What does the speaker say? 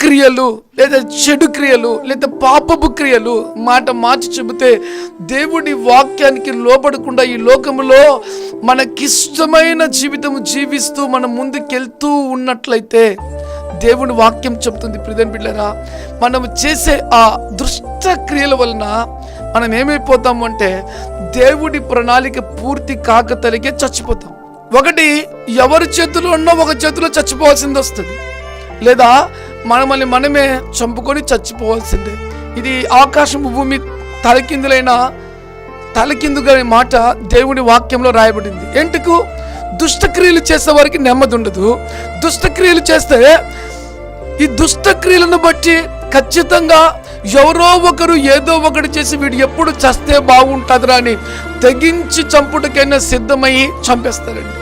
క్రియలు లేదా చెడు క్రియలు లేదా పాపపు క్రియలు, మాట మార్చి చెబితే దేవుడి వాక్యానికి లోబడకుండా ఈ లోకములో మనకిష్టమైన జీవితం జీవిస్తూ మనం ముందుకెళ్తూ ఉన్నట్లయితే దేవుని వాక్యం చెబుతుంది ప్రియమైన బిడ్డలారా, మనం చేసే ఆ దుష్ట క్రియల వలన మనం ఏమైపోతాము అంటే దేవుడి ప్రణాళిక పూర్తి కాకతలిగే చచ్చిపోతాం. ఒకటి ఎవరి చేతిలో ఉన్నా ఒక చేతిలో చచ్చిపోవాల్సింది వస్తుంది, లేదా మనల్ని మనమే చంపుకొని చచ్చిపోవాల్సిందే. ఇది ఆకాశం భూమి తలకిందుగా మాట దేవుని వాక్యంలో రాయబడింది. ఎందుకు? దుష్టక్రియలు చేసే వారికి నెమ్మది ఉండదు. దుష్టక్రియలు చేస్తే ఈ దుష్టక్రియలను బట్టి ఖచ్చితంగా ఎవరో ఒకరు ఏదో ఒకటి చేసి వీడు ఎప్పుడు చస్తే బాగుంటుందిరా అని తెగించి చంపుటకైనా సిద్ధమయ్యి చంపేస్తారండి.